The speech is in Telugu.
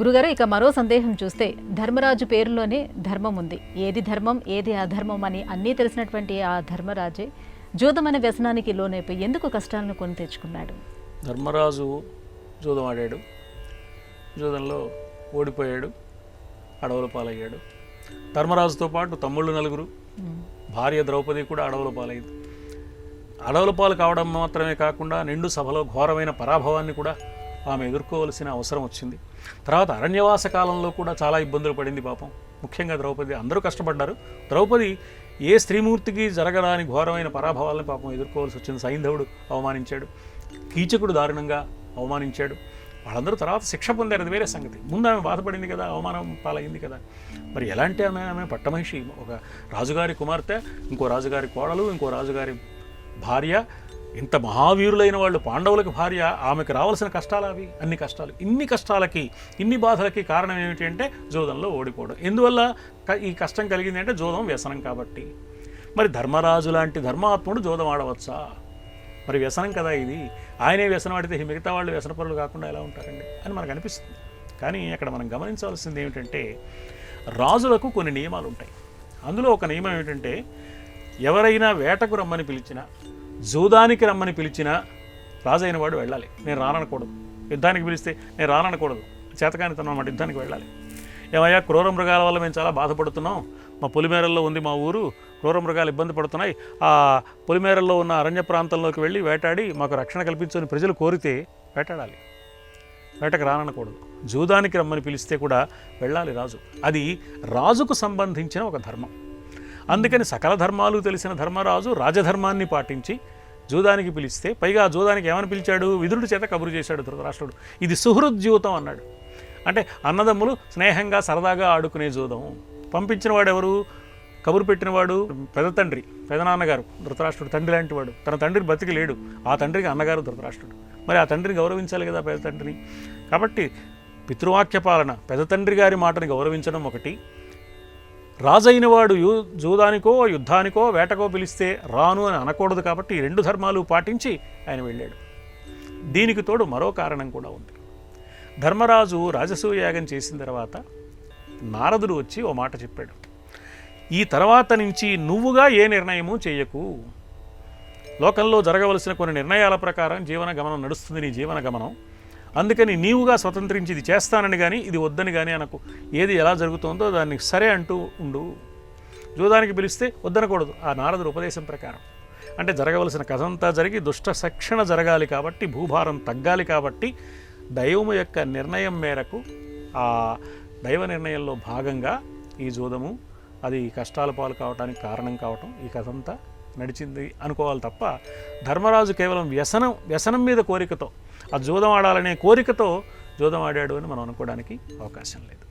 గురుగారు, ఇక మరో సందేహం చూస్తే, ధర్మరాజు పేరులోనే ధర్మం ఉంది. ఏది ధర్మం ఏది అధర్మం అని అన్నీ తెలిసినటువంటి ఆ ధర్మరాజే జూదం అనే వ్యసనానికి లోనైపోయి ఎందుకు కష్టాలను కొని తెచ్చుకున్నాడు? ధర్మరాజు జూదం ఆడాడు, జూదంలో ఓడిపోయాడు, అడవుల పాలయ్యాడు. ధర్మరాజుతో పాటు తమ్ముళ్ళు 4, భార్య ద్రౌపది కూడా అడవుల పాలైంది. అడవుల పాలు కావడం మాత్రమే కాకుండా నిండు సభలో ఘోరమైన పరాభవాన్ని కూడా ఆమె ఎదుర్కోవలసిన అవసరం వచ్చింది. తర్వాత అరణ్యవాస కాలంలో కూడా చాలా ఇబ్బందులు పడింది పాపం. ముఖ్యంగా ద్రౌపది. అందరూ కష్టపడ్డారు. ద్రౌపది ఏ స్త్రీమూర్తికి జరగరాని ఘోరమైన పరాభవాలను పాపం ఎదుర్కోవాల్సి వచ్చింది. సైంధవుడు అవమానించాడు, కీచకుడు దారుణంగా అవమానించాడు. వాళ్ళందరూ తర్వాత శిక్ష పొందారు, అది వేరే సంగతి. ముందు ఆమె బాధపడింది కదా, అవమానం పాలైంది కదా. మరి ఎలాంటి ఆమె పట్టమహిషి, ఒక రాజుగారి కుమార్తె, ఇంకో రాజుగారి కోడలు, ఇంకో రాజుగారి భార్య, ఇంత మహావీరులైన వాళ్ళు పాండవులకు భార్య. ఆమెకు రావాల్సిన కష్టాలు అవి, అన్ని కష్టాలు. ఇన్ని కష్టాలకి, ఇన్ని బాధలకి కారణం ఏమిటి అంటే జూదంలో ఓడిపోవడం. ఎందువల్ల ఈ కష్టం కలిగింది అంటే జూదం వ్యసనం కాబట్టి. మరి ధర్మరాజు లాంటి ధర్మాత్ముడు జూదం ఆడవచ్చా? మరి వ్యసనం కదా ఇది. ఆయనే వ్యసనం ఆడితే మిగతా వాళ్ళు వ్యసనపరులు కాకుండా ఎలా ఉంటారండి అని మనకు అనిపిస్తుంది. కానీ అక్కడ మనం గమనించవలసింది ఏమిటంటే, రాజులకు కొన్ని నియమాలు ఉంటాయి. అందులో ఒక నియమం ఏమిటంటే, ఎవరైనా వేటకు రమ్మని పిలిచినా, జూదానికి రమ్మని పిలిచినా రాజైన వాడు వెళ్ళాలి. నేను రానకూడదు. యుద్ధానికి పిలిస్తే నేను రానకూడదు. చేతకానితనం అన్నమాట. యుద్ధానికి వెళ్ళాలి. ఏమయ్యా, క్రూర మృగాల వల్ల మేము చాలా బాధపడుతున్నాం, మా పొలిమేరల్లో ఉంది మా ఊరు, క్రూర మృగాలు ఇబ్బంది పడుతున్నాయి, ఆ పొలిమేరల్లో ఉన్న అరణ్య ప్రాంతంలోకి వెళ్ళి వేటాడి మాకు రక్షణ కల్పించని ప్రజలు కోరితే వేటాడాలి, వేటకు రానకూడదు. జూదానికి రమ్మని పిలిస్తే కూడా వెళ్ళాలి రాజు. అది రాజుకు సంబంధించిన ఒక ధర్మం. అందుకని సకల ధర్మాలు తెలిసిన ధర్మరాజు రాజధర్మాన్ని పాటించి జూదానికి పిలిస్తే, పైగా ఆ జూదానికి ఏమని పిలిచాడు? విదురుడి చేత కబురు చేశాడు ధృతరాష్ట్రుడు. ఇది సుహృద్యూతం అన్నాడు. అంటే అన్నదమ్ములు స్నేహంగా సరదాగా ఆడుకునే జూదం. పంపించిన వాడు ఎవరు? కబురు పెట్టినవాడు పెద్ద తండ్రి, పెదనాన్నగారు ధృతరాష్ట్రుడు. తండ్రి లాంటి వాడు. తన తండ్రి బతికి లేడు, ఆ తండ్రికి అన్నగారు ధృతరాష్ట్రుడు. మరి ఆ తండ్రిని గౌరవించాలి కదా, పెద్ద తండ్రిని. కాబట్టి పితృవాక్య పాలన, పెద్ద తండ్రి గారి మాటని గౌరవించడం ఒకటి. రాజైన వాడు జూదానికో యుద్ధానికో వేటకో పిలిస్తే రాను అని అనకూడదు. కాబట్టి ఈ 2 ధర్మాలు పాటించి ఆయన వెళ్ళాడు. దీనికి తోడు మరో కారణం కూడా ఉంది. ధర్మరాజు రాజసూయ యాగం చేసిన తర్వాత నారదుడు వచ్చి ఓ మాట చెప్పాడు. ఈ తర్వాత నుంచి నువ్వుగా ఏ నిర్ణయము చేయకు. లోకంలో జరగవలసిన కొన్ని నిర్ణయాల ప్రకారం జీవన గమనం నడుస్తుంది, నీ జీవన గమనం. అందుకని నీవుగా స్వతంత్రించి ఇది చేస్తానని కానీ ఇది వద్దని కానీ అనకు. ఏది ఎలా జరుగుతుందో దాన్ని సరే అంటూ ఉండు. జూదానికి పిలిస్తే వద్దనకూడదు, ఆ నారదుడు ఉపదేశం ప్రకారం. అంటే జరగవలసిన కథంతా జరిగి దుష్ట శిక్షణ జరగాలి కాబట్టి, భూభారం తగ్గాలి కాబట్టి, దైవము యొక్క నిర్ణయం మేరకు, ఆ దైవ నిర్ణయంలో భాగంగా ఈ జూదము అది కష్టాల పాలు కావడానికి కారణం కావటం, ఈ కథంతా నడిచింది అనుకోవాలి తప్ప, ధర్మరాజు కేవలం వ్యసనం మీద కోరికతో, ఆ జూదం ఆడాలనే కోరికతో జూదం ఆడాడు అని మనం అనుకోవడానికి అవకాశం లేదు.